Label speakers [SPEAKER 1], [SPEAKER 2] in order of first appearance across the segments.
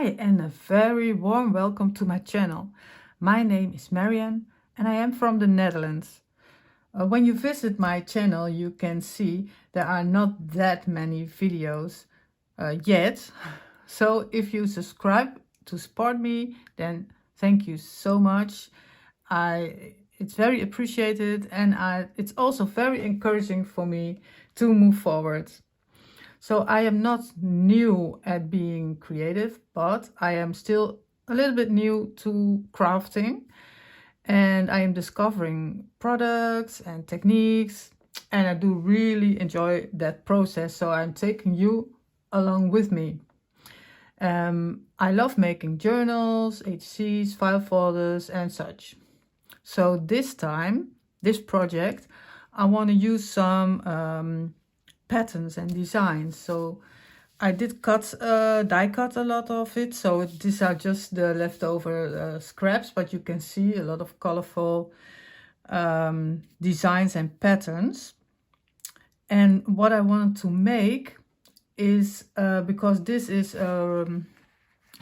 [SPEAKER 1] Hi and a very warm welcome to my channel. My name is Marianne and I am from the Netherlands. When you visit my channel you can see there are not that many videos yet. So if you subscribe to support me, then thank you so much. It's very appreciated and it's also very encouraging for me to move forward. So I am not new at being creative, but I am still a little bit new to crafting, and I am discovering products and techniques, and I do really enjoy that process. So I'm taking you along with me. I love making journals, HCs, file folders and such. So this project, I want to use some patterns and designs. So I did die cut a lot of it, so these are just the leftover scraps, but you can see a lot of colorful designs and patterns. And what I wanted to make is because this is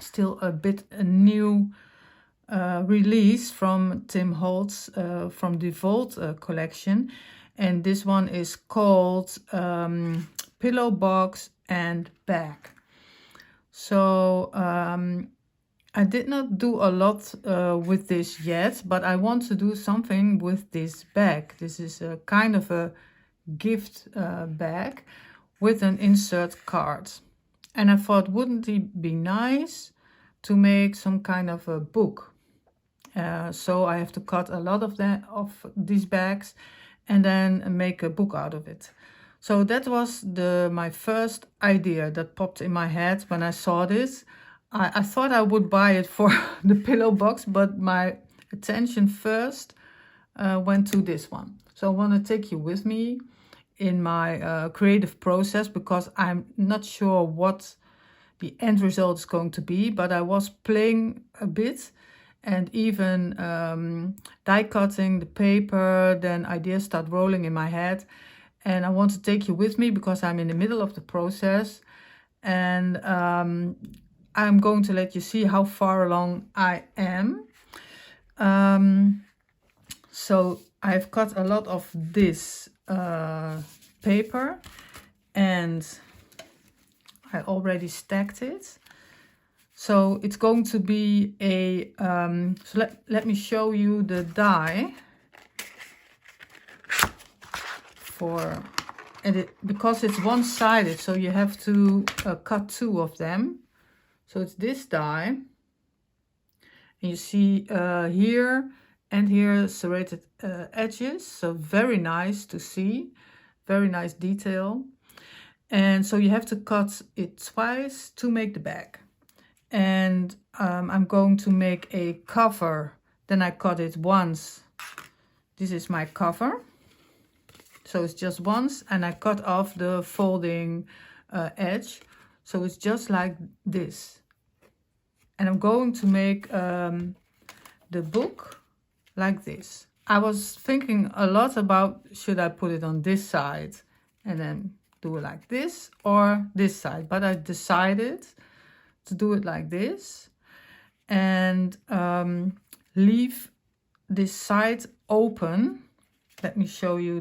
[SPEAKER 1] still a bit a new release from Tim Holtz from the Vault collection, and this one is called Pillowbox and Bag. So I did not do a lot with this yet, but I want to do something with this bag. This is a kind of a gift bag with an insert card, and I thought, wouldn't it be nice to make some kind of a book? So I have to cut a lot of these bags and then make a book out of it. So that was my first idea that popped in my head when I saw this. I thought I would buy it for the pillow box, but my attention first went to this one. So I want to take you with me in my creative process, because I'm not sure what the end result is going to be, but I was playing a bit and even die cutting the paper. Then ideas start rolling in my head, and I want to take you with me because I'm in the middle of the process, and I'm going to let you see how far along I am. So I've cut a lot of this paper and I already stacked it. So it's going to be a, so let me show you the die because it's one-sided, so you have to cut two of them. So it's this die, and you see here and here serrated edges, so very nice to see, very nice detail. And so you have to cut it twice to make the bag. And I'm going to make a cover. Then I cut it once. This is my cover. So it's just once, and I cut off the folding edge. So it's just like this. And I'm going to make the book like this. I was thinking a lot about, should I put it on this side and then do it like this, or this side, but I decided to do it like this and leave this side open. Let me show you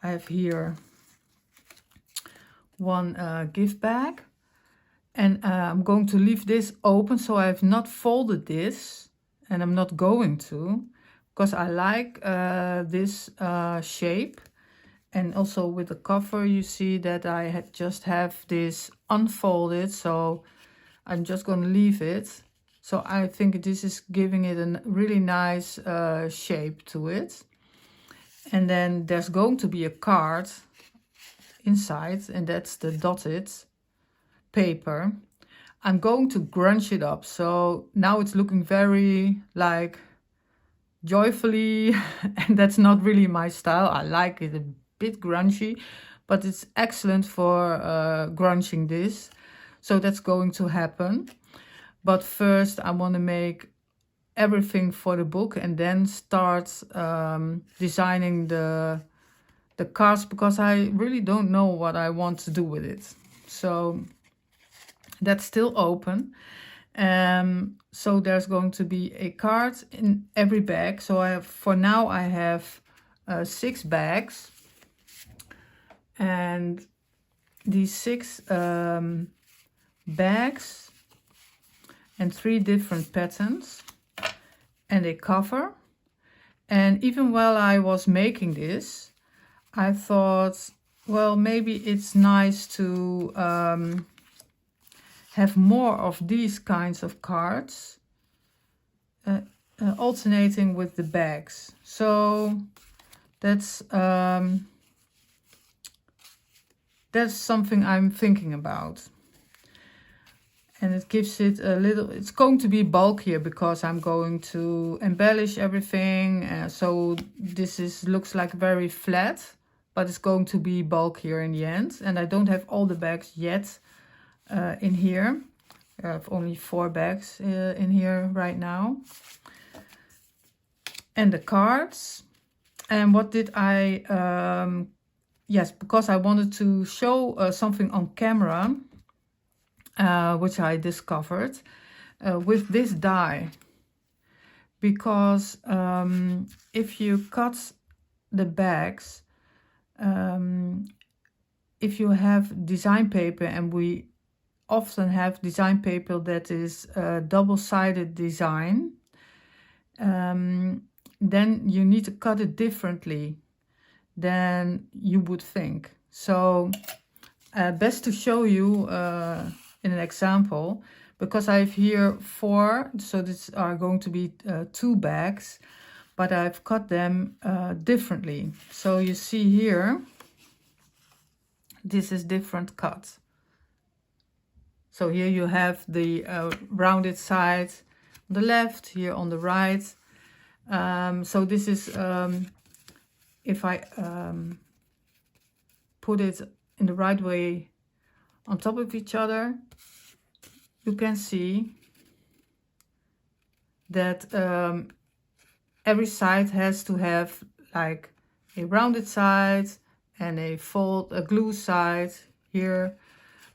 [SPEAKER 1] I have here one gift bag, and I'm going to leave this open, so I have not folded this, and I'm not going to, because I like this shape. And also with the cover you see that I just have this unfolded, so I'm just going to leave it. So I think this is giving it a really nice shape to it. And then there's going to be a card inside, and that's the dotted paper. I'm going to grunge it up, so now it's looking very like joyfully, and that's not really my style. I like it a bit grungy, but it's excellent for grunging this. So that's going to happen. But first I want to make everything for the book and then start designing the cards, because I really don't know what I want to do with it. So That's still open. So there's going to be a card in every bag. So for now I have 6 bags, and these 6 bags and 3 different patterns and a cover. And even while I was making this, I thought, well, maybe it's nice to have more of these kinds of cards alternating with the bags. So that's something I'm thinking about. And it gives it a little, it's going to be bulkier because I'm going to embellish everything. So this looks like very flat, but it's going to be bulkier in the end. And I don't have all the bags yet in here. I have only 4 bags in here right now. And the cards. And what did I, yes, because I wanted to show something on camera, which I discovered with this die. Because if you cut the bags, if you have design paper, and we often have design paper that is double-sided design, then you need to cut it differently than you would think. So best to show you in an example, because I have here 4, so these are going to be 2 bags, but I've cut them differently. So you see here, this is different cut. So here you have the rounded side on the left, here on the right. So this is, if I put it in the right way on top of each other, you can see that every side has to have like a rounded side and a glue side here,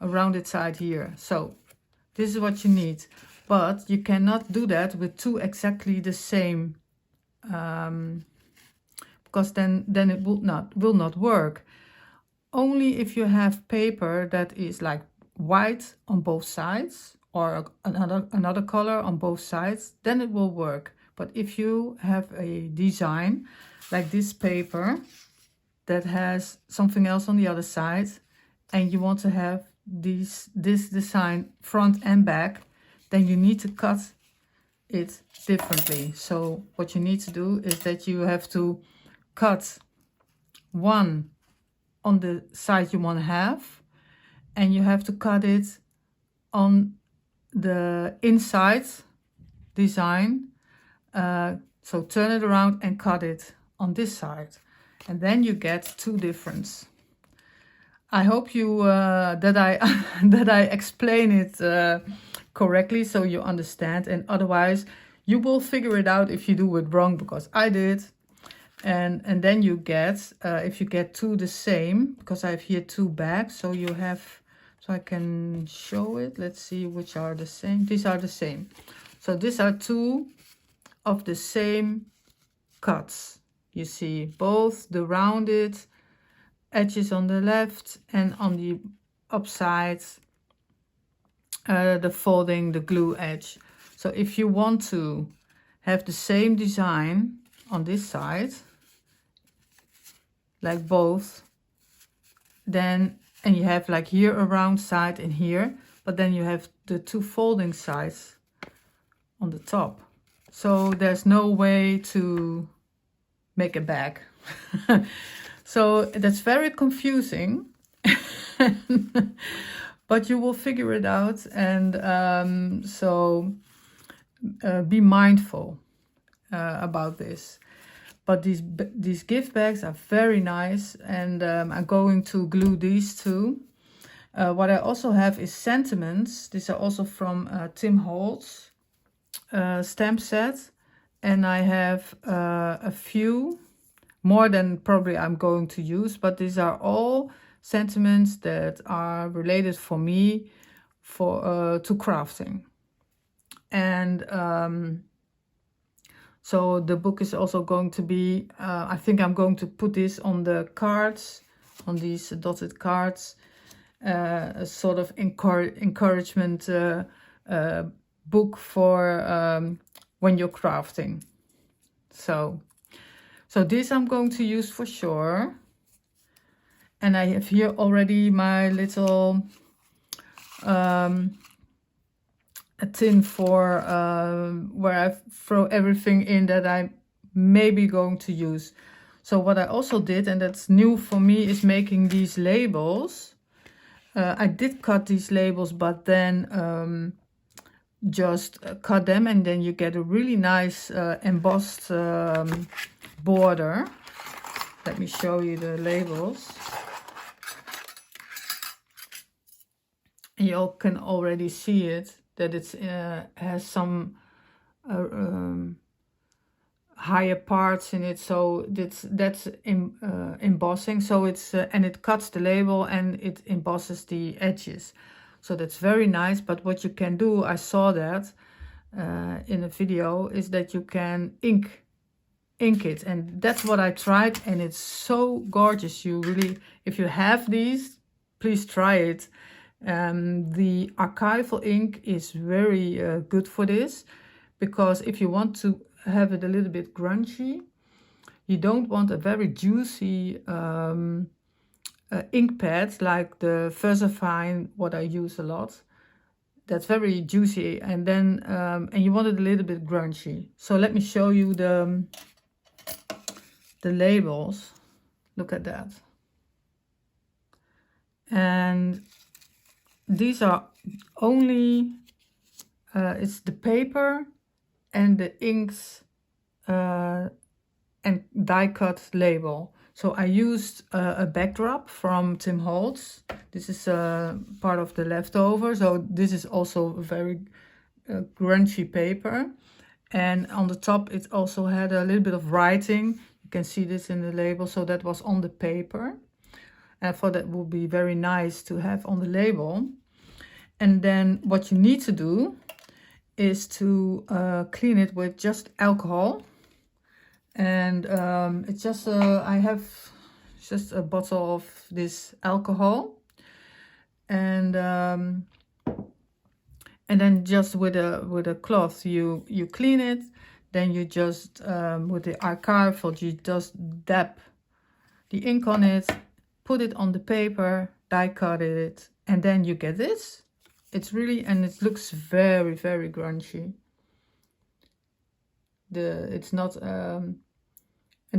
[SPEAKER 1] a rounded side here. So this is what you need, but you cannot do that with 2 exactly the same, because then it will not work. Only if you have paper that is like white on both sides, or another color on both sides, then it will work. But if you have a design like this paper that has something else on the other side, and you want to have this design front and back, then you need to cut it differently. So what you need to do is that you have to cut one on the side you want to have, and you have to cut it on the inside design. So turn it around and cut it on this side, and then you get 2 difference. I hope you that I explain it correctly, so you understand, and otherwise you will figure it out if you do it wrong, because I did. And then you get, if you get 2 the same, because I have here 2 bags, so you have, so I can show it. Let's see which are the same. These are the same. So these are 2 of the same cuts. You see both the rounded edges on the left, and on the upside the folding, the glue edge. So if you want to have the same design on this side, like both, then, and you have like here a round side and here, but then you have the 2 folding sides on the top. So there's no way to make a bag. So that's very confusing, but you will figure it out. And so be mindful about this. But these gift bags are very nice, and I'm going to glue these 2. What I also have is sentiments. These are also from Tim Holtz stamp set, and I have a few more than probably I'm going to use, but these are all sentiments that are related for me for to crafting. And so the book is also going to be, I think I'm going to put this on the cards, on these dotted cards, a sort of encouragement book for when you're crafting. So this I'm going to use for sure. And I have here already my little a tin for where I throw everything in that I may be going to use. So what I also did, and that's new for me, is making these labels. I did cut these labels, but then just cut them, and then you get a really nice embossed border. Let me show you the labels. You all can already see it, that it has some higher parts in it, so that's embossing. So it's and it cuts the label and it embosses the edges, so that's very nice. But what you can do, I saw that in a video, is that you can ink it, and that's what I tried, and it's so gorgeous. You really, if you have these, please try it. The archival ink is very good for this, because if you want to have it a little bit grungy, you don't want a very juicy ink pad like the VersaFine, what I use a lot. That's very juicy, and then and you want it a little bit grungy. So let me show you the labels. Look at that. And these are only it's the paper and the inks and die cut label. So I used a backdrop from Tim Holtz. This is part of the leftover. So this is also very grungy paper. And on the top it also had a little bit of writing. You can see this in the label. So that was on the paper. I thought that would be very nice to have on the label. And then what you need to do is to clean it with just alcohol. And it's just I have just a bottle of this alcohol, and then just with a cloth you clean it. Then you just with the archival, you just dab the ink on it, put it on the paper, die cut it, and then you get this. It's really, and it looks very, very grungy. It's not and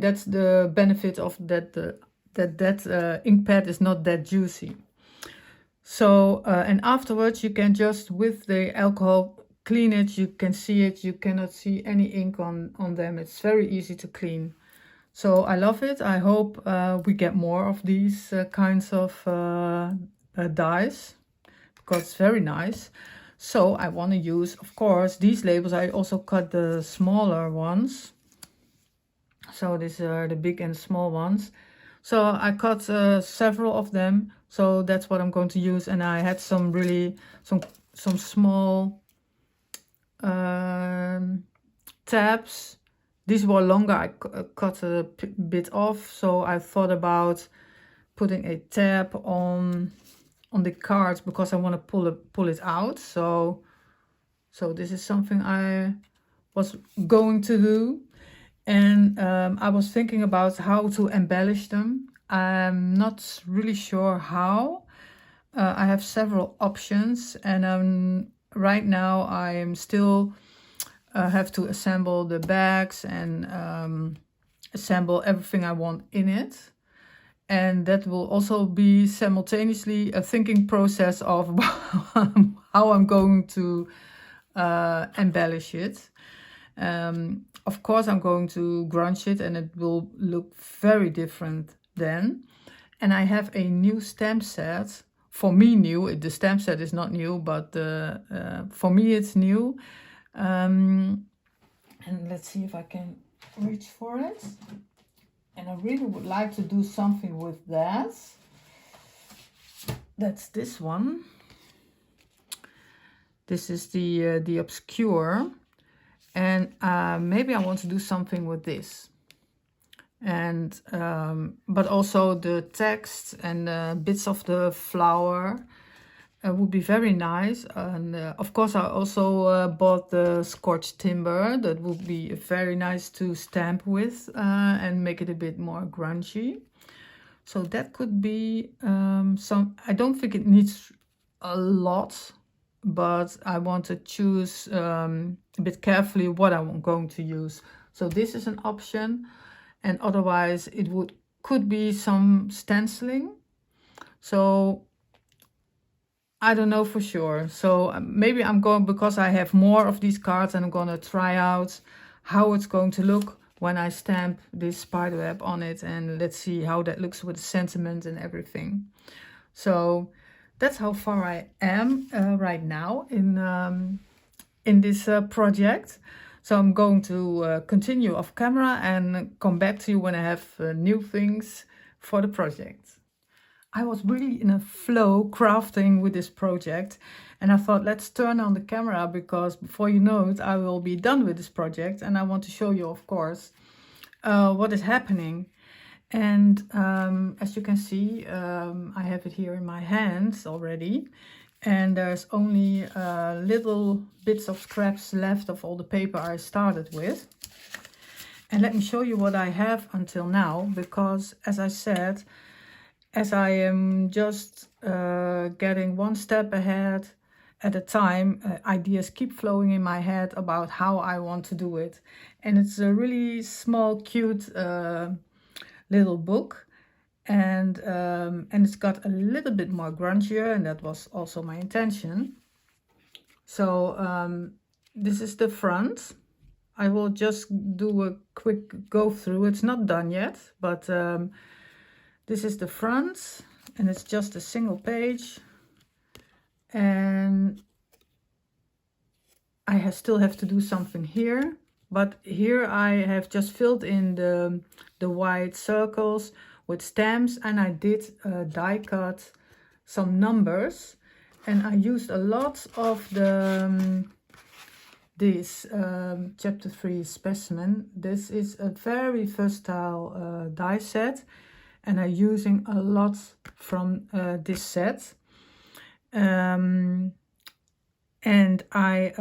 [SPEAKER 1] that's the benefit of that ink pad is not that juicy. So and afterwards you can just, with the alcohol, clean it. You can see it, you cannot see any ink on them. It's very easy to clean. So I love it. I hope we get more of these kinds of dyes, because it's very nice. So I want to use, of course, these labels. I also cut the smaller ones. So these are the big and small ones. So I cut several of them. So that's what I'm going to use. And I had some really, some small tabs. These were longer. I cut a bit off. So I thought about putting a tab on the cards, because I want to pull it out. So this is something I was going to do. And I was thinking about how to embellish them. I'm not really sure how. I have several options, and right now I am still have to assemble the bags and assemble everything I want in it. And that will also be simultaneously a thinking process of how I'm going to embellish it. Of course, I'm going to grunge it, and it will look very different then. And I have a new stamp set. For me, new. The stamp set is not new, but for me, it's new. And let's see if I can reach for it. And I really would like to do something with that. That's this one. This is the obscure, and maybe I want to do something with this. And but also the text and bits of the flower would be very nice. And of course I also bought the scorched timber. That would be very nice to stamp with and make it a bit more grungy. So that could be some. I don't think it needs a lot, but I want to choose a bit carefully what I'm going to use. So this is an option. And otherwise it could be some stenciling. So I don't know for sure. So maybe I'm going, because I have more of these cards, and I'm going to try out how it's going to look when I stamp this spiderweb on it. And let's see how that looks with the sentiment and everything. So that's how far I am right now in this project. So I'm going to continue off camera and come back to you when I have new things for the project. I was really in a flow crafting with this project, and I thought, let's turn on the camera, because before you know it, I will be done with this project, and I want to show you, of course, what is happening. And as you can see, I have it here in my hands already. And there's only little bits of scraps left of all the paper I started with. And let me show you what I have until now, because as I said, as I am just getting one step ahead at a time, ideas keep flowing in my head about how I want to do it. And it's a really small, cute little book. And it's got a little bit more grungier, and that was also my intention. So this is the front. I will just do a quick go through. It's not done yet, but this is the front, and it's just a single page. And I still have to do something here, but here I have just filled in the white circles with stamps, and I did die cut some numbers, and I used a lot of this chapter 3 specimen. This is a very versatile die set, and I'm using a lot from this set. And I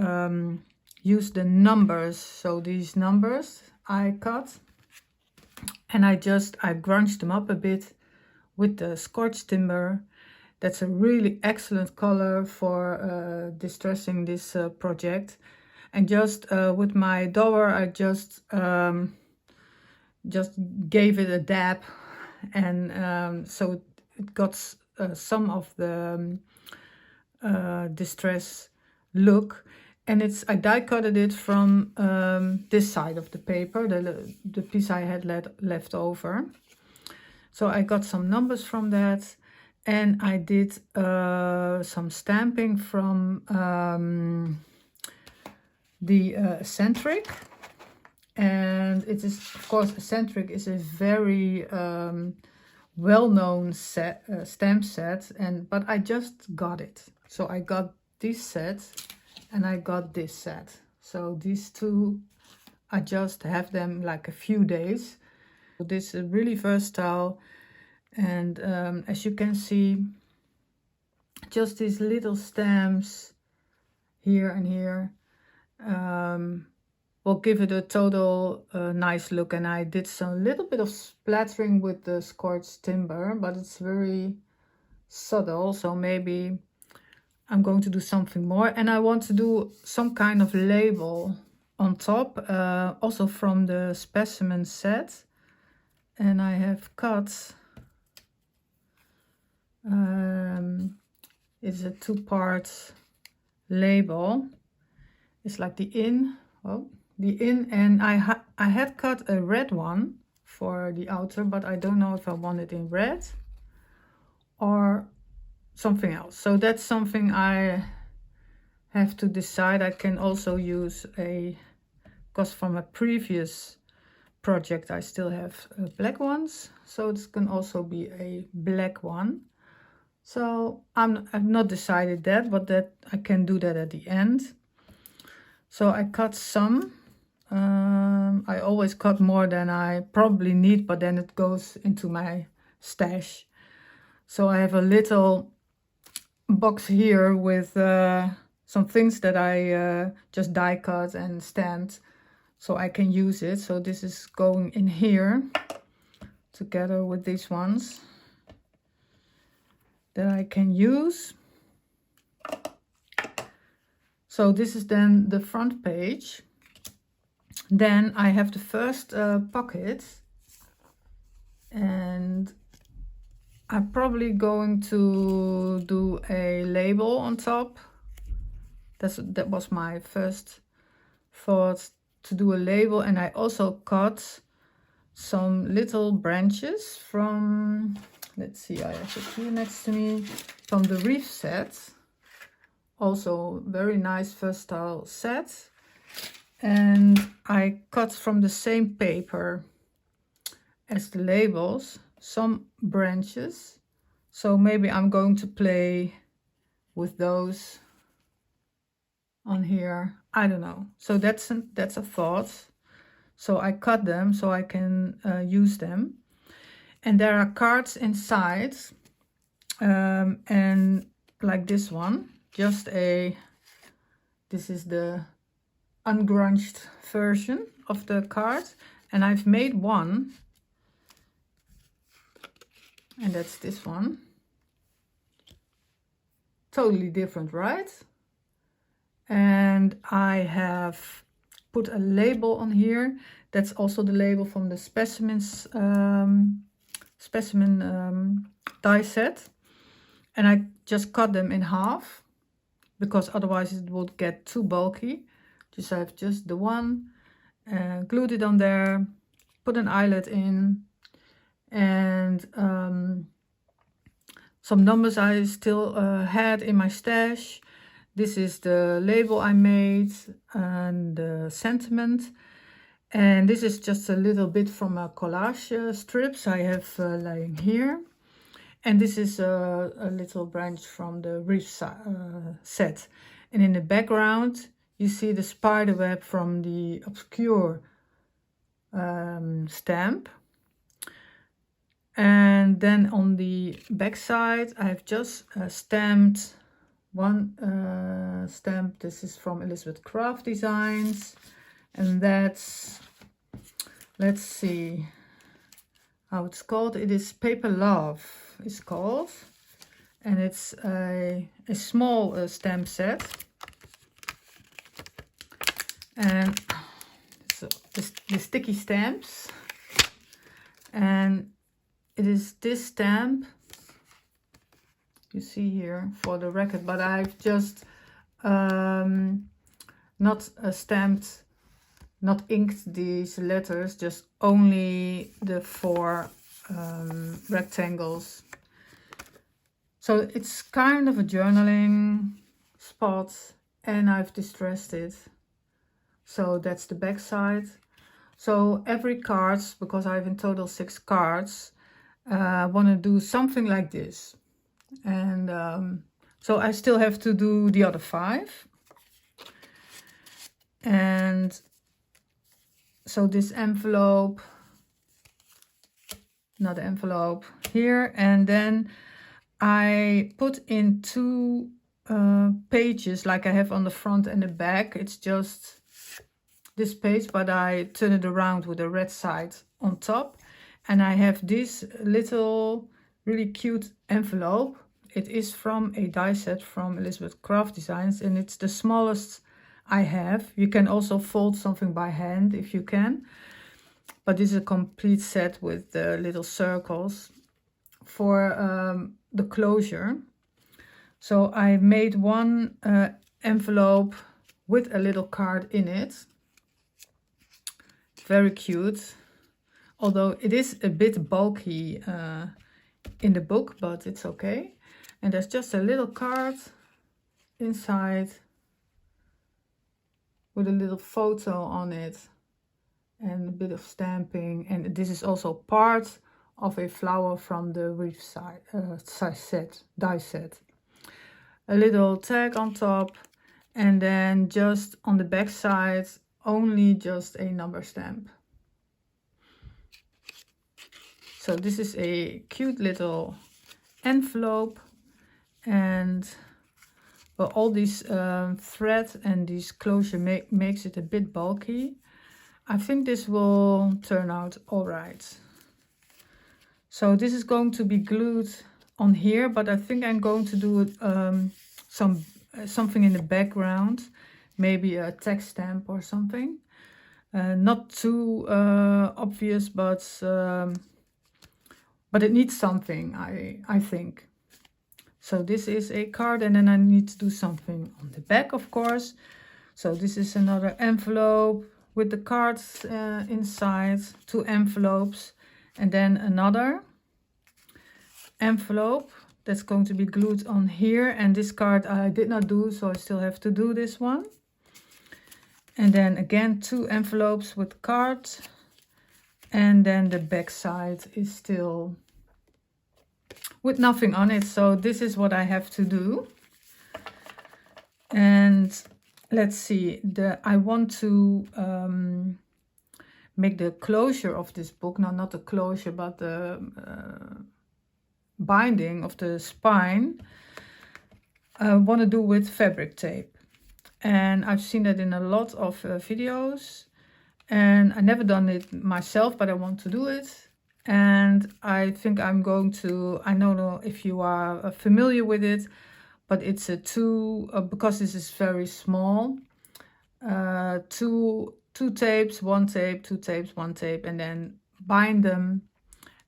[SPEAKER 1] used the numbers, so these numbers I cut, and I grunged them up a bit with the scorched timber. That's a really excellent color for distressing this project. And just with my dower, I just gave it a dab, and so it got some of the distress look. And I die cutted it from this side of the paper, the piece I had left over. So I got some numbers from that, and I did some stamping from the Eccentric. And it is, of course, Eccentric is a very well-known stamp set, but I just got it. So I got this set, and I got this set. So these two, I just have them like a few days. So this is really versatile. And as you can see, just these little stamps here and here will give it a total nice look. And I did some little bit of splattering with the scorched timber, but it's very subtle. So maybe I'm going to do something more, and I want to do some kind of label on top, also from the Specimen set. And I have cut, it's a 2-part label. It's like the in, and I had cut a red one for the outer, but I don't know if I want it in red or something else. So that's something I have to decide. I can also use because from a previous project I still have black ones, so this can also be a black one. So I've not decided that, but that I can do that at the end. So I cut some. I always cut more than I probably need, but then it goes into my stash. So I have a little box here with some things that I just die cut and stamped, so I can use it. So this is going in here together with these ones that I can use. So this is then the front page. Then I have the first pocket, and I'm probably going to do a label on top. That was my first thought, to do a label. And I also cut some little branches from, let's see, I have it here next to me, from the Wreath set. Also very nice first style set. And I cut from the same paper as the labels some branches. So maybe I'm going to play with those on here. I don't know. So that's a thought. So I cut them so I can use them. And there are cards inside. And like this one, this is the ungrunged version of the card. And I've made one. And that's this one. Totally different, right? And I have put a label on here. That's also the label from the Specimen die set. And I just cut them in half, because otherwise it would get too bulky. I have just the one, glued it on there, put an eyelet in, and some numbers I still had in my stash. This is the label I made and the sentiment. And this is just a little bit from a collage strips I have lying here. And this is a little branch from the Wreath set. And in the background, you see the spider web from the obscure stamp. And then on the back side, I've just stamped one stamp. This is from Elizabeth Craft Designs. And that's, let's see how it's called. It is Paper Love, it's called. And it's a small stamp set. And so the sticky stamps. And it is this stamp you see here for the record, but I've just not stamped, not inked these letters, just only the 4 rectangles. So it's kind of a journaling spot, and I've distressed it. So that's the back side. So every card, because I have in total 6 cards, I want to do something like this. And so I still have to do the other 5. And so this envelope, another envelope here, and then I put in 2 pages like I have on the front and the back. It's just this page, but I turn it around with the red side on top. And I have this little really cute envelope. It is from a die set from Elizabeth Craft Designs, and it's the smallest I have. You can also fold something by hand if you can, but this is a complete set with the little circles for the closure. So I made one envelope with a little card in it. Very cute, although it is a bit bulky in the book, but it's okay. And there's just a little card inside with a little photo on it and a bit of stamping. And this is also part of a flower from the Wreath die set. A little tag on top, and then just on the back side only just a number stamp. So this is a cute little envelope, and well, all these thread and this closure makes it a bit bulky. I think this will turn out all right. So this is going to be glued on here, but I think I'm going to do something in the background, maybe a text stamp or something. Not too obvious, but it needs something, I think. So this is a card, and then I need to do something on the back, of course. So this is another envelope with the cards inside, 2 envelopes, and then another envelope that's going to be glued on here. And this card I did not do, so I still have to do this one. And then again 2 envelopes with cards, and then the back side is still with nothing on it. So this is what I have to do. And let's see, I want to make the closure of this book, no, not the closure, but the binding of the spine, I want to do with fabric tape. And I've seen that in a lot of videos, and I never done it myself, but I want to do it. And I think I'm going to, I don't know if you are familiar with it, but it's a because this is very small, two tapes, 1 tape, 2 tapes, 1 tape, and then bind them.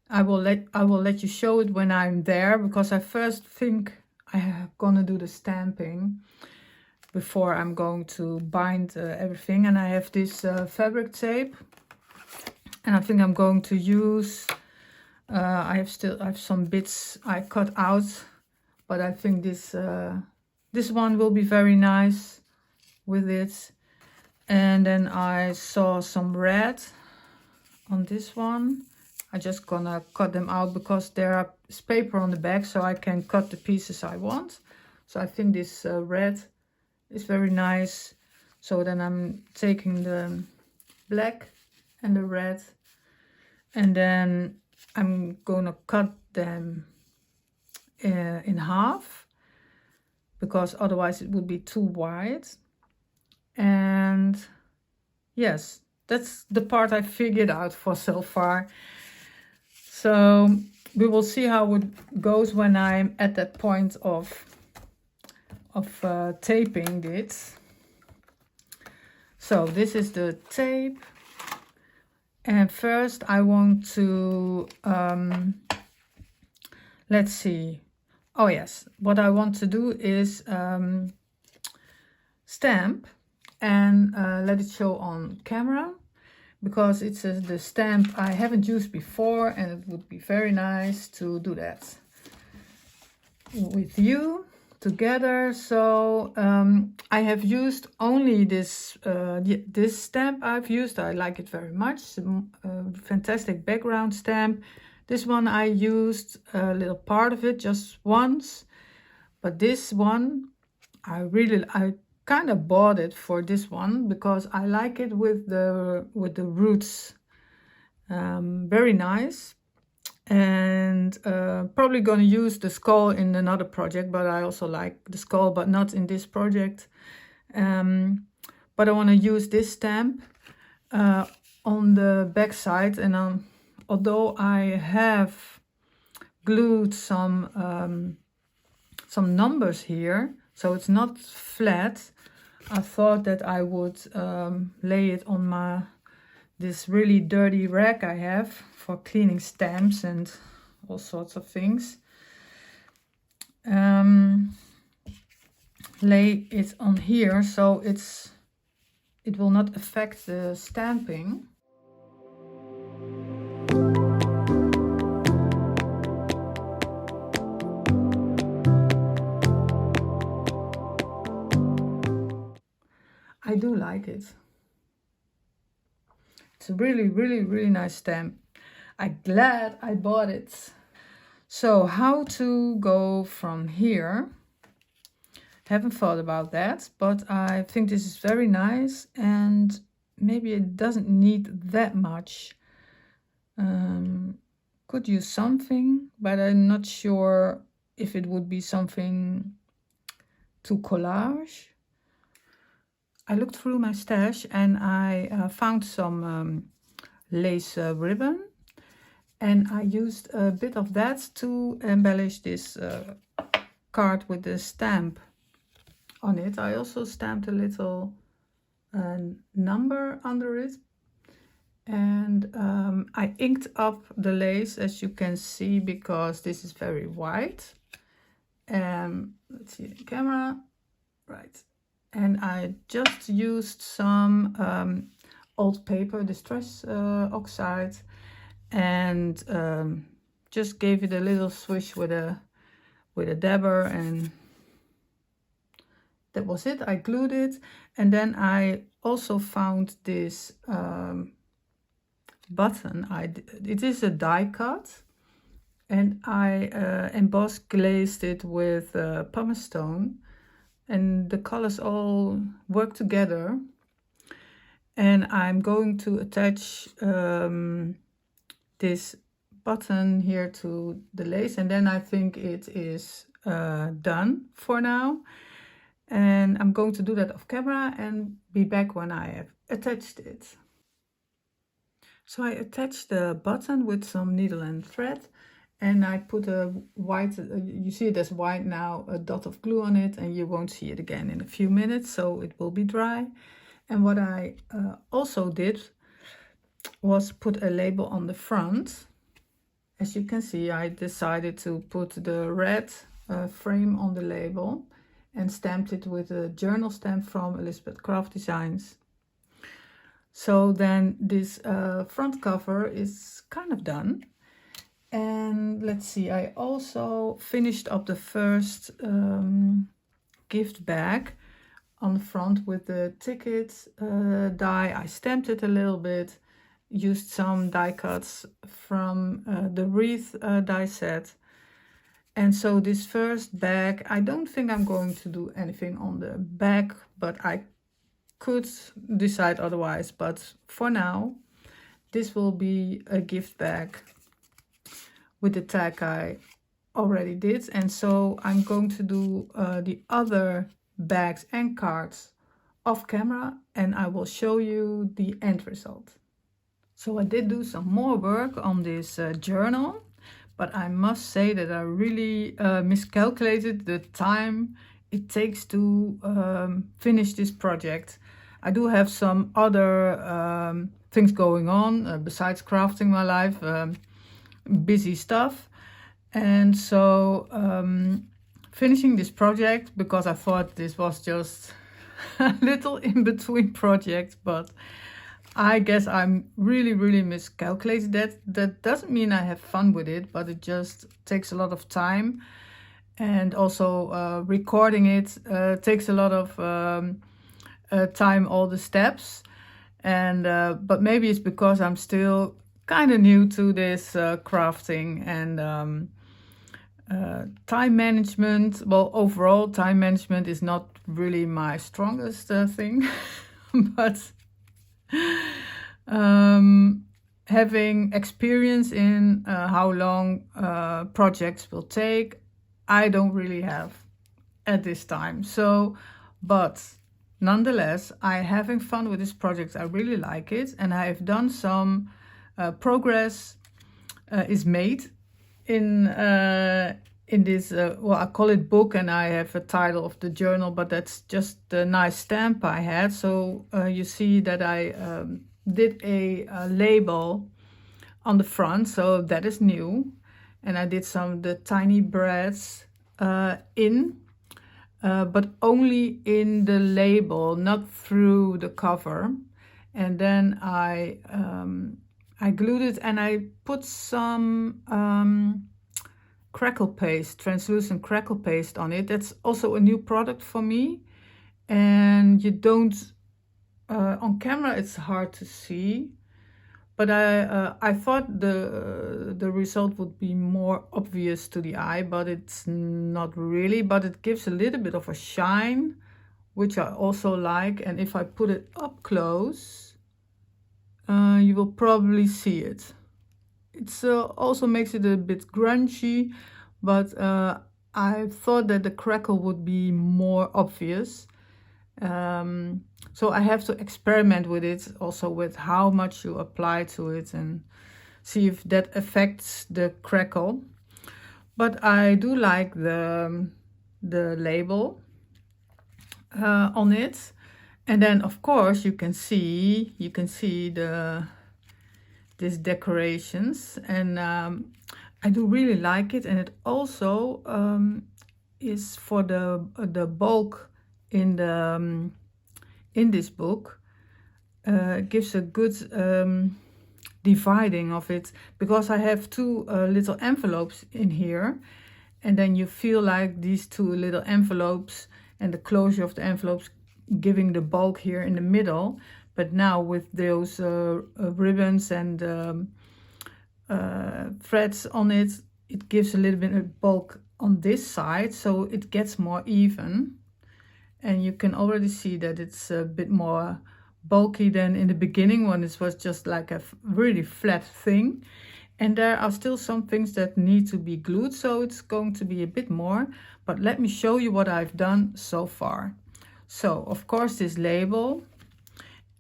[SPEAKER 1] I will let you show it when I'm there, because I first think I'm gonna do the stamping before I'm going to bind everything. And I have this fabric tape, and I think I'm going to use, I have some bits I cut out, but I think this one will be very nice with it. And then I saw some red on this one. I just gonna cut them out because there is paper on the back, so I can cut the pieces I want. So I think this red is very nice. So then I'm taking the black and the red, and then I'm gonna cut them in half, because otherwise it would be too wide. And yes, that's the part I figured out for so far. So we will see how it goes when I'm at that point of taping it. So this is the tape, and first I want to let's see. Oh yes, what I want to do is stamp and let it show on camera, because it's the stamp I haven't used before, and it would be very nice to do that with you together. So I have used only this stamp I've used. I like it very much. Fantastic background stamp. This one I used a little part of it just once, but this one I kind of bought it for this one because I like it with the roots. Very nice. And probably gonna use the skull in another project, but I also like the skull, but not in this project. But I want to use this stamp on the back side, and although I have glued some numbers here, so it's not flat, I thought that I would lay it on this really dirty rack I have for cleaning stamps and all sorts of things. Lay it on here so it will not affect the stamping. I do like it. It's a really, really, really nice stamp. I'm glad I bought it. So how to go from here? Haven't thought about that, but I think this is very nice, and maybe it doesn't need that much. Could use something, but I'm not sure if it would be something to collage. I looked through my stash and I found some lace ribbon, and I used a bit of that to embellish this card with the stamp on it. I also stamped a little number under it, and I inked up the lace, as you can see, because this is very white. Let's see the camera, right? And I just used some old paper, distress oxide, and just gave it a little swish with a dabber, and that was it. I glued it, and then I also found this button. It is a die cut, and I embossed glazed it with pumice stone, and the colors all work together. And I'm going to attach this button here to the lace, and then I think it is done for now. And I'm going to do that off camera and be back when I have attached it. So I attached the button with some needle and thread, and I put a white, you see it as white now, a dot of glue on it, and you won't see it again in a few minutes, so it will be dry. And what I also did was put a label on the front. As you can see, I decided to put the red frame on the label and stamped it with a journal stamp from Elizabeth Craft Designs. So then this front cover is kind of done. And let's see, I also finished up the first gift bag on the front with the ticket die. I stamped it a little bit, used some die cuts from the Wreath die set. And so this first bag, I don't think I'm going to do anything on the back, but I could decide otherwise. But for now, this will be a gift bag with the tag I already did. And so I'm going to do the other bags and cards off camera, and I will show you the end result. So I did do some more work on this journal, but I must say that I really miscalculated the time it takes to finish this project. I do have some other things going on besides crafting my life, busy stuff. And so finishing this project, because I thought this was just a little in-between project, but I guess I'm really miscalculated that. That doesn't mean I have fun with it, but it just takes a lot of time. And also recording it takes a lot of time, all the steps. And but maybe it's because I'm still kind of new to this crafting and time management. Well, overall time management is not really my strongest thing, but having experience in how long projects will take, I don't really have at this time. So, but nonetheless, I'm having fun with this project. I really like it, and I've done some progress is made in this, well, I call it book, and I have a title of the journal, but that's just the nice stamp I had. So you see that I did a label on the front, so that is new. And I did some of the tiny brads but only in the label, not through the cover. And then I glued it, and I put some crackle paste, translucent crackle paste on it. That's also a new product for me, and you don't on camera it's hard to see, But I thought the result would be more obvious to the eye, but it's not really. But it gives a little bit of a shine, which I also like. And if I put it up close, you will probably see it. It's also makes it a bit grungy, but I thought that the crackle would be more obvious. So I have to experiment with it, also with how much you apply to it, and see if that affects the crackle. But I do like the label on it. And then of course you can see these decorations, and I do really like it. And it also is for the bulk in this book. Gives a good dividing of it, because I have two little envelopes in here, and then you feel like these two little envelopes and the closure of the envelopes giving the bulk here in the middle. But now with those ribbons and threads on it, it gives a little bit of bulk on this side, so it gets more even. And you can already see that it's a bit more bulky than in the beginning, when it was just like a really flat thing. And there are still some things that need to be glued, so it's going to be a bit more. But let me show you what I've done so far. So of course this label,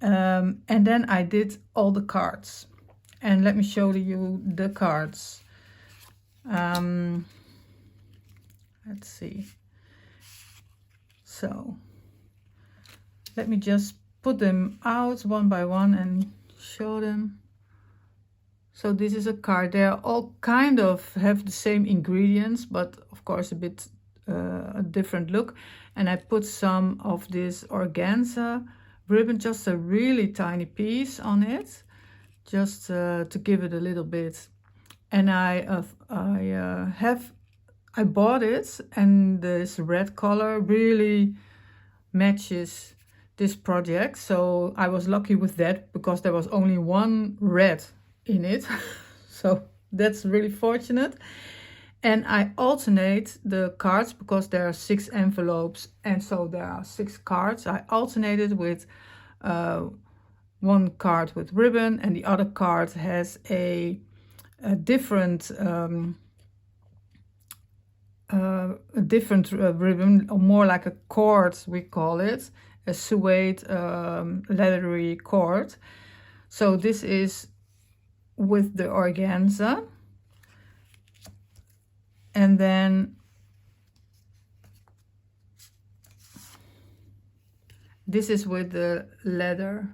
[SPEAKER 1] and then I did all the cards. And let me show you the cards. Let's see. So let me just put them out one by one and show them. So this is a card. They are all kind of have the same ingredients, but of course a bit a different look. And I put some of this organza ribbon, just a really tiny piece on it, just to give it a little bit. And I bought it, and this red color really matches this project. So I was lucky with that, because there was only one red in it. So that's really fortunate. And I alternate the cards, because there are 6 envelopes, and so there are 6 cards. I alternated with one card with ribbon, and the other card has a different ribbon, or more like a cord, we call it, a suede leathery cord. So this is with the organza, and then this is with the leather.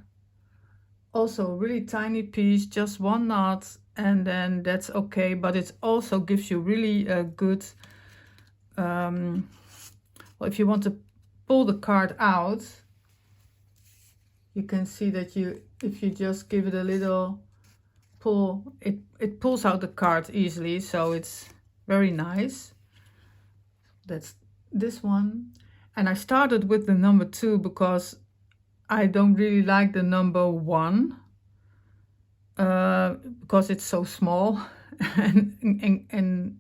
[SPEAKER 1] Also really tiny piece, just 1 knot, and then that's okay. But it also gives you really a good well, if you want to pull the card out, you can see that if you just give it a little pull, it pulls out the card easily, so it's very nice. That's this one. And I started with the number 2 because I don't really like the number 1, because it's so small and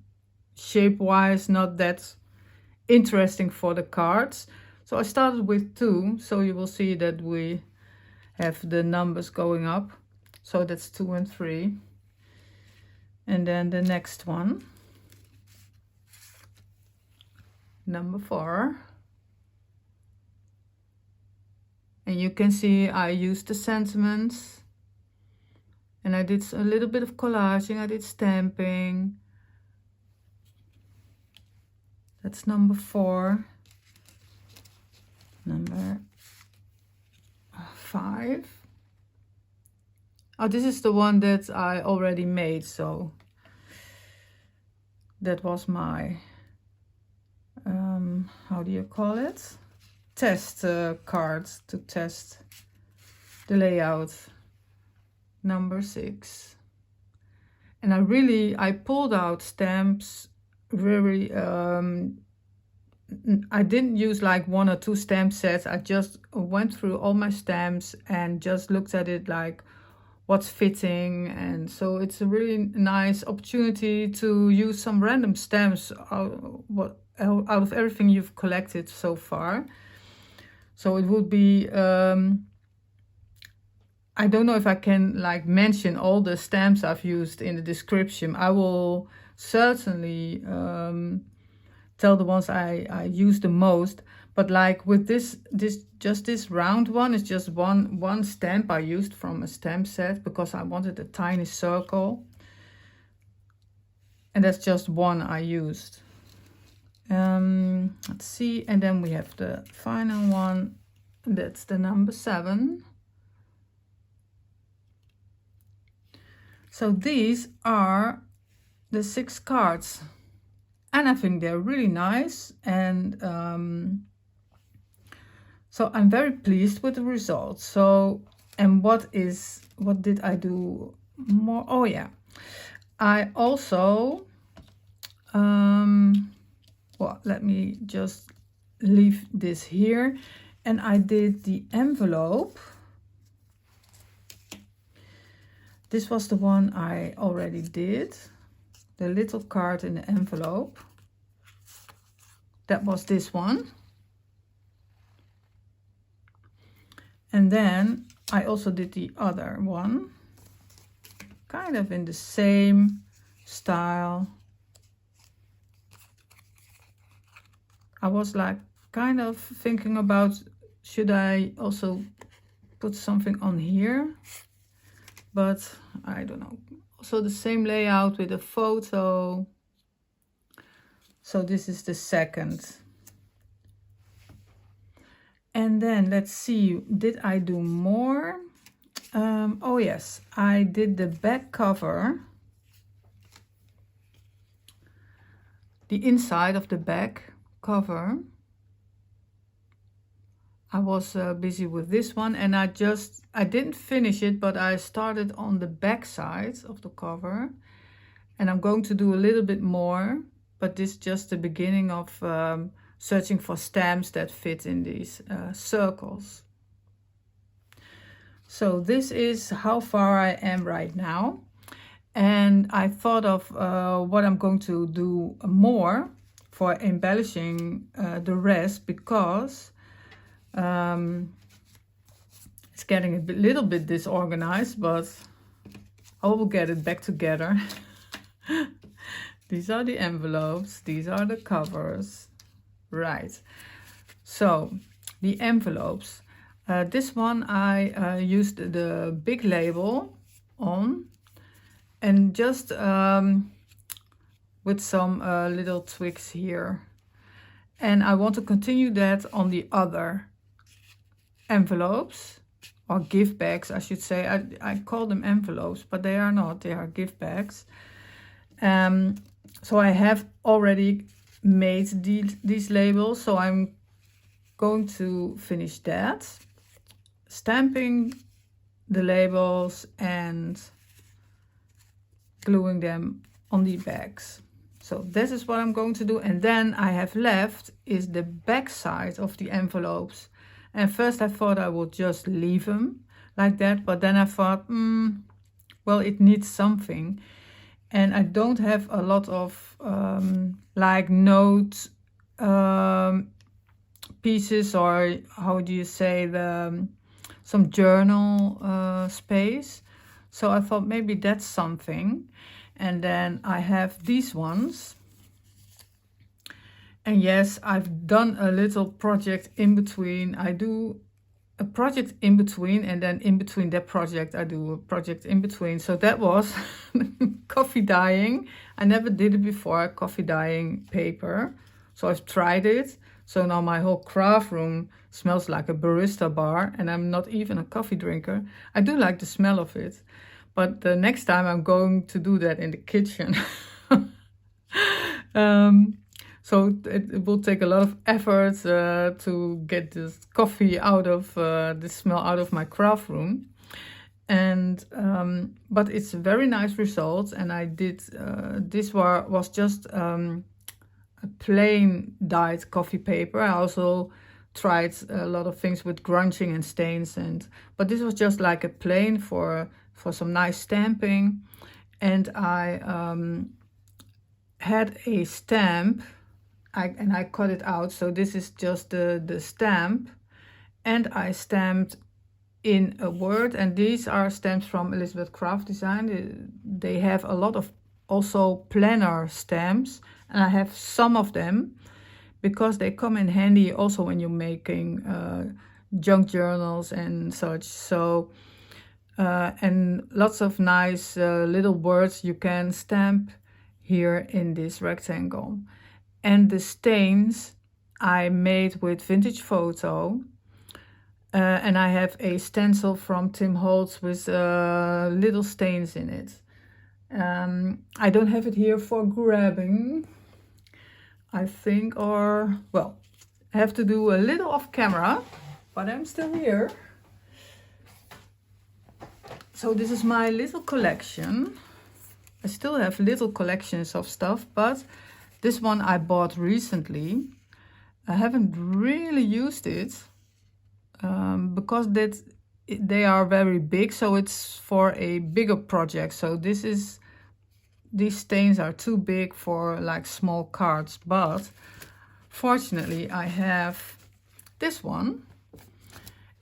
[SPEAKER 1] shape-wise not that interesting for the cards. So I started with 2, so you will see that we have the numbers going up. So that's 2 and 3. And then the next one, number 4. And you can see I used the sentiments, and I did a little bit of collaging, I did stamping. That's number 4. Number 5. Oh, this is the one that I already made, so that was my, how do you call it? Test cards to test the layout. Number 6. And I pulled out stamps very, I didn't use like 1 or 2 stamp sets. I just went through all my stamps and just looked at it like, what's fitting. And so it's a really nice opportunity to use some random stamps out of everything you've collected so far. So it would be, I don't know if I can like mention all the stamps I've used in the description. I will certainly tell the ones I use the most. But like with this round one is just one stamp I used from a stamp set because I wanted a tiny circle. And that's just one I used. Let's see, and then we have the final one. That's the number 7. So these are the 6 cards, and I think they're really nice, and so I'm very pleased with the results. So, and what did I do more? Oh yeah, I also well, let me just leave this here, and I did the envelope. This was the one I already did, the little card in the envelope. That was this one. And then I also did the other one, kind of in the same style. I was like kind of thinking about, should I also put something on here? But I don't know. Also the same layout with a photo. So this is the second. And then let's see, did I do more? Oh yes, I did the back cover. The inside of the back cover. I was busy with this one, and I didn't finish it, but I started on the back side of the cover, and I'm going to do a little bit more, but this is just the beginning of searching for stamps that fit in these circles. So this is how far I am right now, and I thought of what I'm going to do more for embellishing the rest, because it's getting a little bit disorganized, but I will get it back together. These are the envelopes, these are the covers. Right, so the envelopes. This one I used the big label on, and just with some little tweaks here. And I want to continue that on the other envelopes, or gift bags I should say. I call them envelopes, but they are not, they are gift bags. So I have already made these labels, so I'm going to finish that, stamping the labels and gluing them on the bags. So this is what I'm going to do, and then I have left is the back side of the envelopes. And first I thought I would just leave them like that, but then I thought, well, it needs something. And I don't have a lot of like note pieces, or how do you say, some journal space. So I thought maybe that's something. And then I have these ones. And yes, I've done a little project in between. I do a project in between, and then in between that project I do a project in between. So that was coffee dyeing. I never did it before, coffee dyeing paper. So I've tried it. So now my whole craft room smells like a barista bar, and I'm not even a coffee drinker. I do like the smell of it, but the next time I'm going to do that in the kitchen. So it will take a lot of effort to get this coffee out of the smell out of my craft room. And but it's a very nice result. And I did this was just a plain dyed coffee paper. I also tried a lot of things with grunching and stains, but this was just like a plain for for some nice stamping. And I had a stamp, and I cut it out. So this is just the stamp, and I stamped in a word, and these are stamps from Elizabeth Craft Design. They have a lot of also planner stamps, and I have some of them because they come in handy also when you're making junk journals and such. So and lots of nice little words you can stamp here in this rectangle. And the stains I made with Vintage Photo. And I have a stencil from Tim Holtz with little stains in it. I don't have it here for grabbing, I think, or, well, I have to do a little off camera, but I'm still here. So this is my little collection. I still have little collections of stuff, but this one I bought recently. I haven't really used it because they are very big, so it's for a bigger project. So these stains are too big for like small cards, but fortunately I have this one,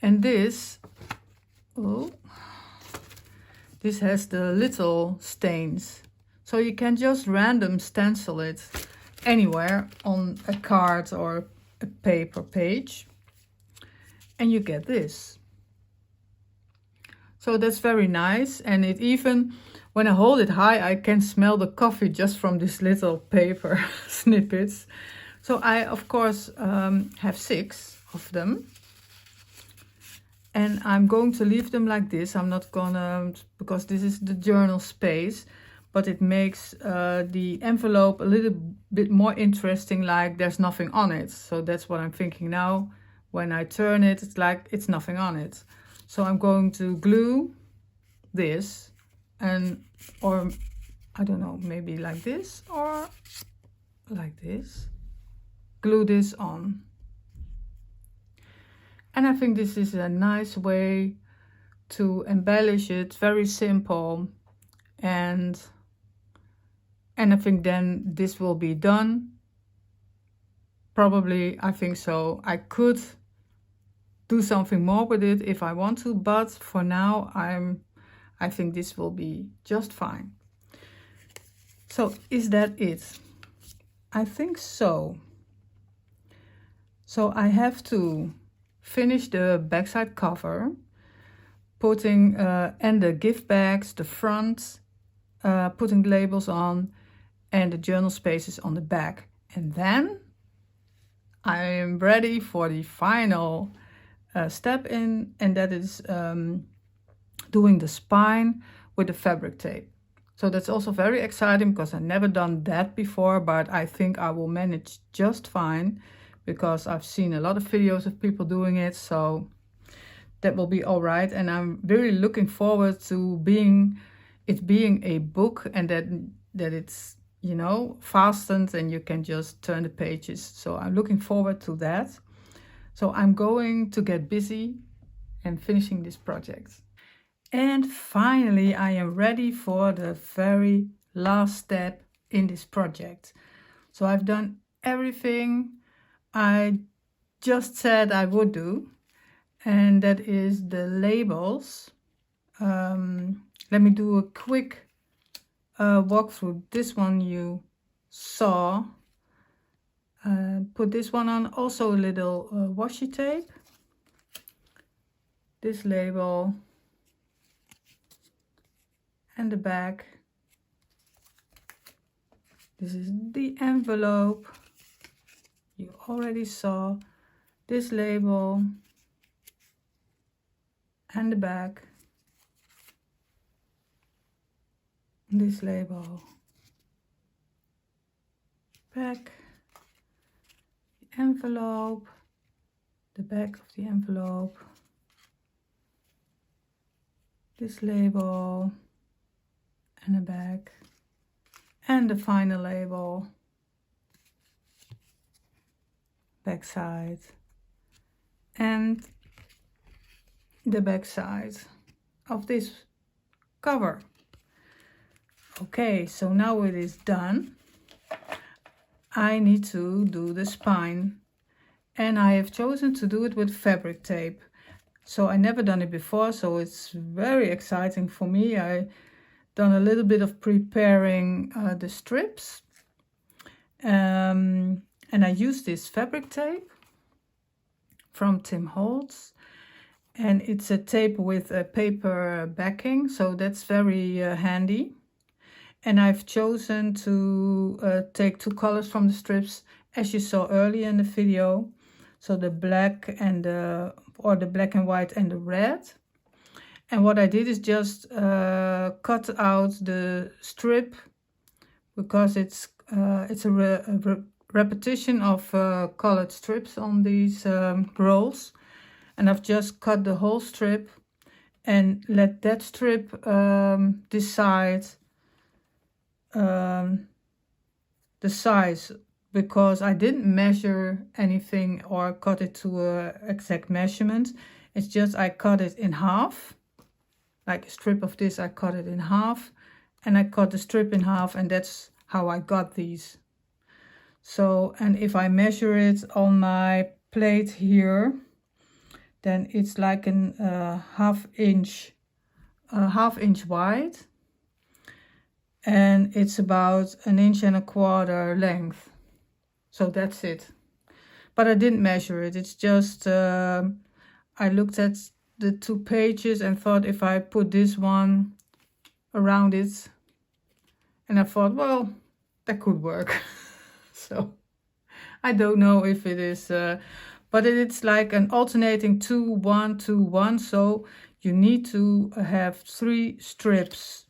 [SPEAKER 1] and this has the little stains, so you can just random stencil it anywhere on a card or a paper page, and you get this. So that's very nice, and it even, when I hold it high, I can smell the coffee just from these little paper snippets. So I, of course, have 6 of them. And I'm going to leave them like this. I'm not gonna, because this is the journal space, but it makes the envelope a little bit more interesting, like there's nothing on it. So that's what I'm thinking now. When I turn it, it's like it's nothing on it. So I'm going to glue this, and, or I don't know, maybe like this or like this. Glue this on. And I think this is a nice way to embellish it, very simple. And I think then this will be done. Probably, I think so. I could do something more with it if I want to, but for now I think this will be just fine. So is that it? I think so. So I have to finish the backside cover, putting and the gift bags, the front, putting the labels on, and the journal spaces on the back. And then I am ready for the final step in, and that is doing the spine with the fabric tape. So that's also very exciting because I've never done that before, but I think I will manage just fine because I've seen a lot of videos of people doing it, so that will be all right. And I'm really looking forward to being a book, and that it's, you know, fastened and you can just turn the pages. So I'm looking forward to that. So I'm going to get busy and finishing this project. And finally, I am ready for the very last step in this project. So I've done everything I just said I would do, and that is the labels. Let me do a quick walkthrough. This one you saw. Put this one on, also a little washi tape. This label and the back. This is the envelope. You already saw this label and the back. This label, back, the envelope, the back of the envelope, this label and the back, and the final label, back side, and the back side of this cover. Okay, so now it is done. I need to do the spine, and I have chosen to do it with fabric tape. So I never done it before, so it's very exciting for me. I done a little bit of preparing the strips, and I use this fabric tape from Tim Holtz, and it's a tape with a paper backing, so that's very handy. And I've chosen to take two colors from the strips, as you saw earlier in the video. So the black and the black and white and the red. And what I did is just cut out the strip, because it's a repetition of colored strips on these rolls. And I've just cut the whole strip and let that strip decide the size, because I didn't measure anything or cut it to a exact measurement. It's just I cut it in half, like a strip of this. I cut it in half, and I cut the strip in half, and that's how I got these. So, and if I measure it on my plate here, then it's like an half inch wide, and it's about 1.25 inches length. So that's it. But I didn't measure it. It's just I looked at the 2 pages and thought, if I put this one around it, and I thought, well, that could work. So I don't know if it is, but it's like an alternating 2, 1, 2, 1. So you need to have 3 strips.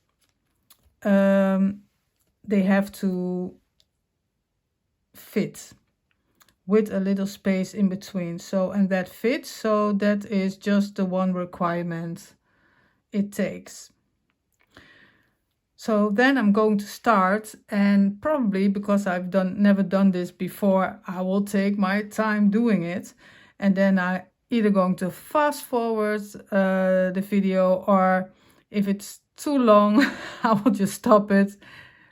[SPEAKER 1] They have to fit with a little space in between. So, and that fits. So that is just the one requirement it takes. So then I'm going to start, and probably because I've never done this before, I will take my time doing it, and then I either going to fast forward the video, or if it's too long, I will just stop it,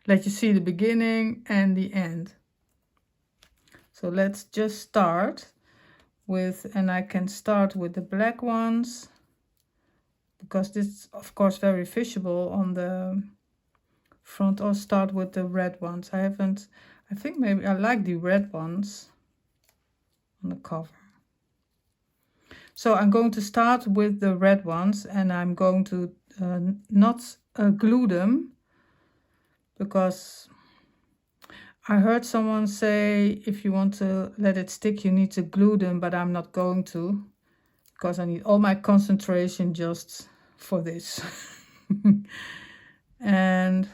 [SPEAKER 1] let you see the beginning and the end. So let's just start with, and I can start with the black ones, because this is of course very visible on the front, or start with the red ones. I think maybe I like the red ones on the cover. So I'm going to start with the red ones, and I'm going to not glue them, because I heard someone say if you want to let it stick, you need to glue them, but I'm not going to, because I need all my concentration just for this. And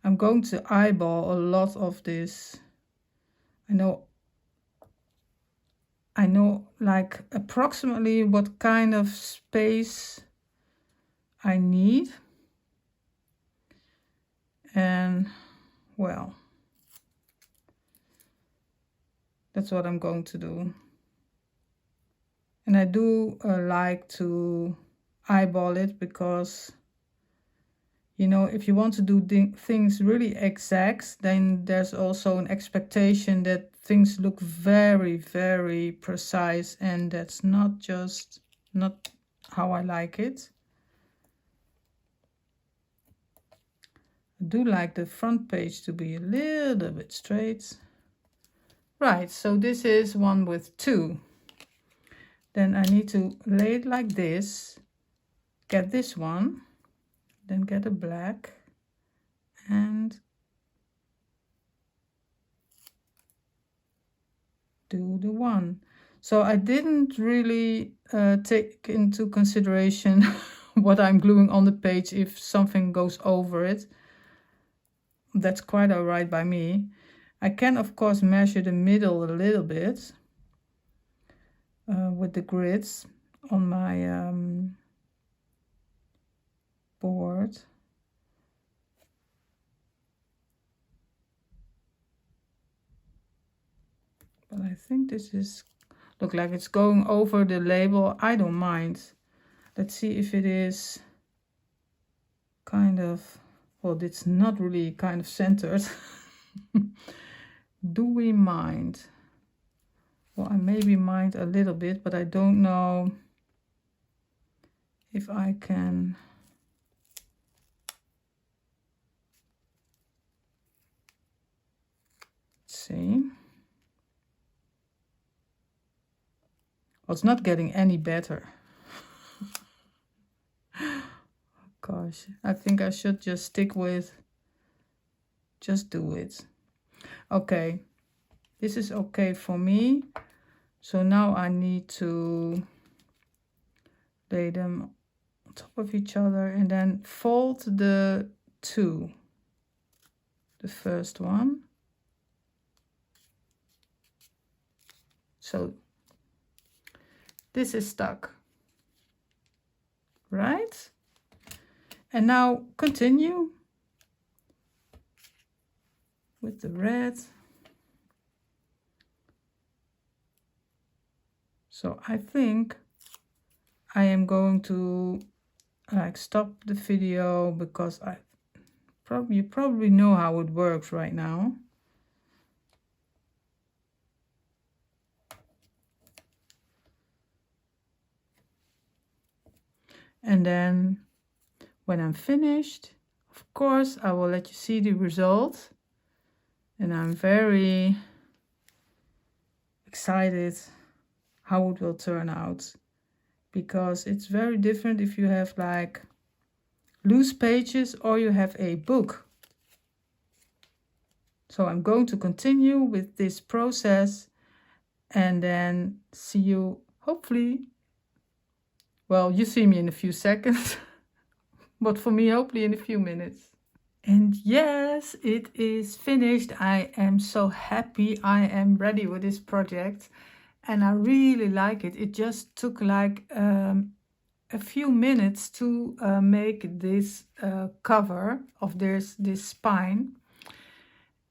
[SPEAKER 1] I'm going to eyeball a lot of this. I know like approximately what kind of space I need. And well, that's what I'm going to do. And I do like to eyeball it, because you know, if you want to do things really exact, then there's also an expectation that things look very, very precise, and that's not how I like it. I do like the front page to be a little bit straight. Right, so this is one with 2. Then I need to lay it like this, get this one, then get a black, and do the one. So I didn't really take into consideration what I'm gluing on the page. If something goes over it, that's quite all right by me. I can of course measure the middle a little bit with the grids on my board. But I think this is look like it's going over the label. I don't mind. Let's see if it is. kind of, well, it's not really kind of centered. Do we mind? Well, I maybe mind a little bit, but I don't know if I can. Let's see. Well, it's not getting any better. Gosh, I think I should just stick with, just do it. Okay, this is okay for me. So now I need to lay them on top of each other and then fold the two. The first one. So this is stuck, right? And now continue with the red. So I think I am going to like stop the video because you probably know how it works right now. And then when I'm finished, of course, I will let you see the result. And I'm very excited how it will turn out, because it's very different if you have like loose pages or you have a book. So I'm going to continue with this process and then see you hopefully. Well, you see me in a few seconds, but for me, hopefully in a few minutes. And yes, it is finished. I am so happy. I am ready with this project and I really like it. It just took like a few minutes to make this cover of this spine.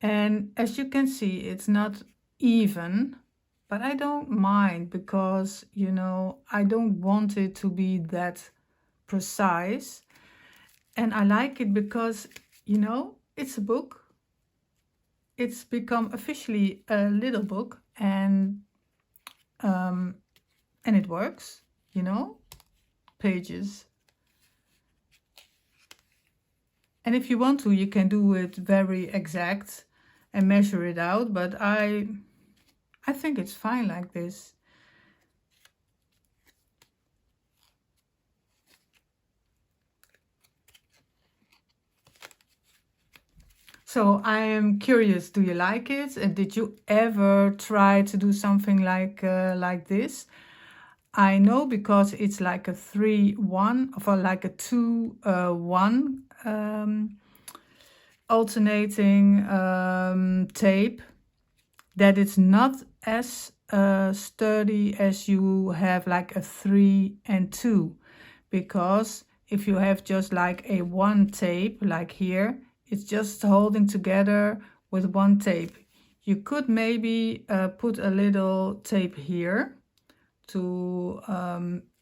[SPEAKER 1] And as you can see, it's not even. But I don't mind because, you know, I don't want it to be that precise. And I like it because, you know, it's a book. It's become officially a little book and it works, you know, pages. And if you want to, you can do it very exact and measure it out. But I think it's fine like this. So I am curious, do you like it? And did you ever try to do something like this? I know because it's like a 3-1 or like a 2-1 alternating tape, that it's not as sturdy as you have like a 3 and 2, because if you have just like a 1 tape like here, it's just holding together with 1 tape. You could maybe put a little tape here to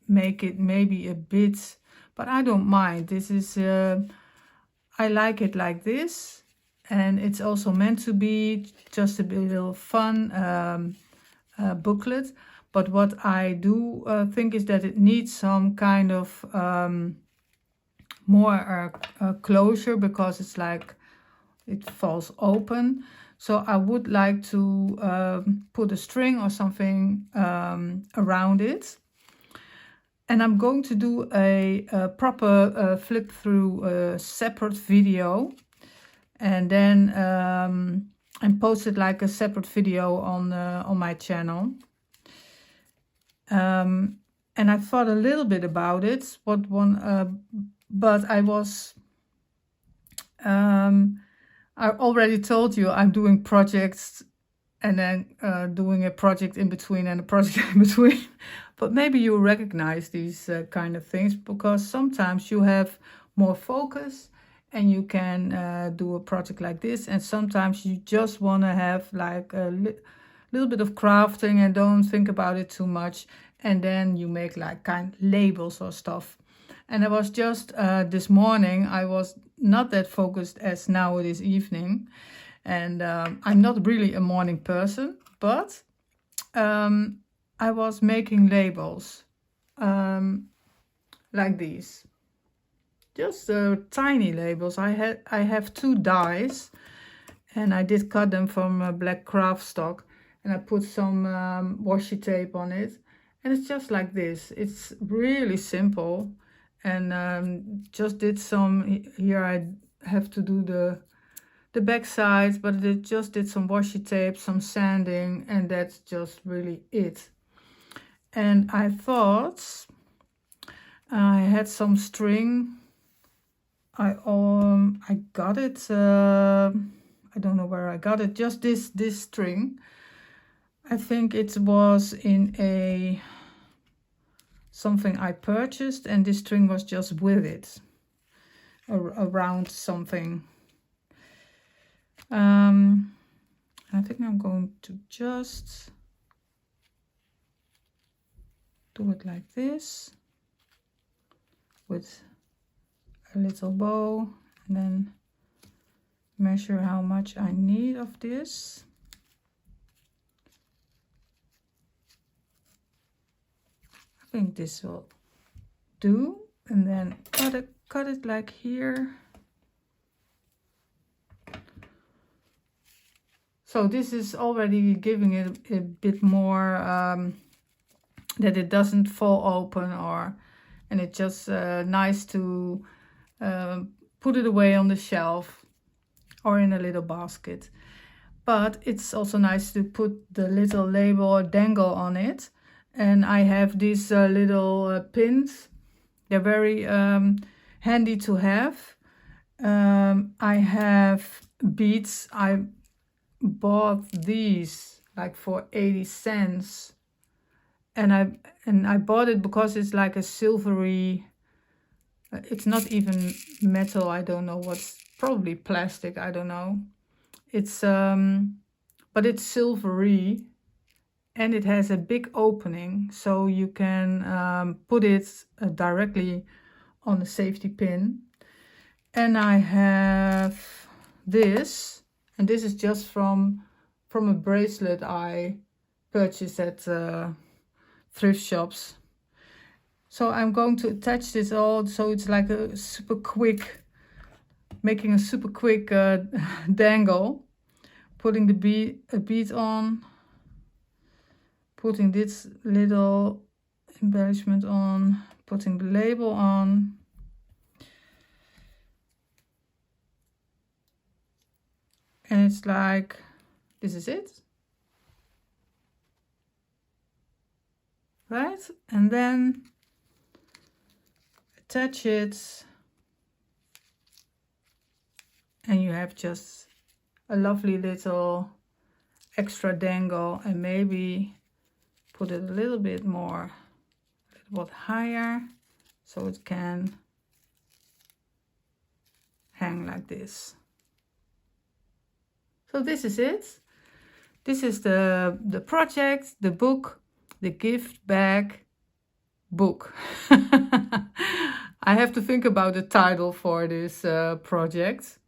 [SPEAKER 1] make it maybe a bit, but I don't mind. This is I like it like this, and it's also meant to be just a little fun booklet. But what I do think is that it needs some kind of more closure, because it's like it falls open. So I would like to put a string or something around it. And I'm going to do a proper flip through separate video, and then and post it like a separate video on my channel. And I thought a little bit about it, but I was I already told you I'm doing projects and then doing a project in between and a project in between. But maybe you recognize these kind of things, because sometimes you have more focus and you can do a project like this, and sometimes you just want to have like a little bit of crafting and don't think about it too much, and then you make like kind of labels or stuff. And I was just this morning, I was not that focused as now it is evening. And I'm not really a morning person, but I was making labels like these. Just tiny labels. I have 2 dies, and I did cut them from black craft stock, and I put some washi tape on it, and it's just like this. It's really simple, and just did some here. I have to do the back sides, but it just did some washi tape, some sanding, and that's just really it. And I thought I had some string. I got it. I don't know where I got it. Just this string. I think it was in a something I purchased, and this string was just with it around something. I think I'm going to just do it like this with a little bow, and then measure how much I need of this. I think this will do, and then cut it like here. So this is already giving it a bit more that it doesn't fall open, and it's just nice to put it away on the shelf or in a little basket. But it's also nice to put the little label or dangle on it. And I have these little pins. They're very handy to have. I have beads. I bought these like for 80 cents. And I bought it because it's like a silvery, it's not even metal, I don't know what's, probably plastic, I don't know. It's but it's silvery, and it has a big opening, so you can put it directly on the safety pin. And I have this, and this is just from a bracelet I purchased at thrift shops. So I'm going to attach this all, so it's like a super quick, making a super quick dangle. Putting the bead on, putting this little embellishment on, putting the label on. And it's like, this is it. Right? And then attach it, and you have just a lovely little extra dangle, and maybe put it a little bit more, a little bit higher, so it can hang like this. So this is it. This is the project, the book, the gift bag book. I have to think about the title for this project.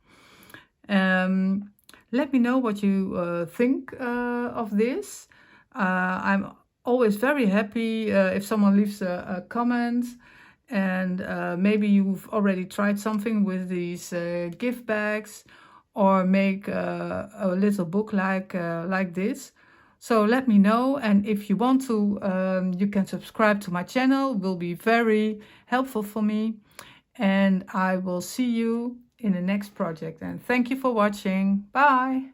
[SPEAKER 1] Let me know what you think of this. I'm always very happy if someone leaves a comment, and maybe you've already tried something with these gift bags, or make a little book like this. So let me know, and if you want to, you can subscribe to my channel. It will be very helpful for me, and I will see you in the next project. And thank you for watching. Bye.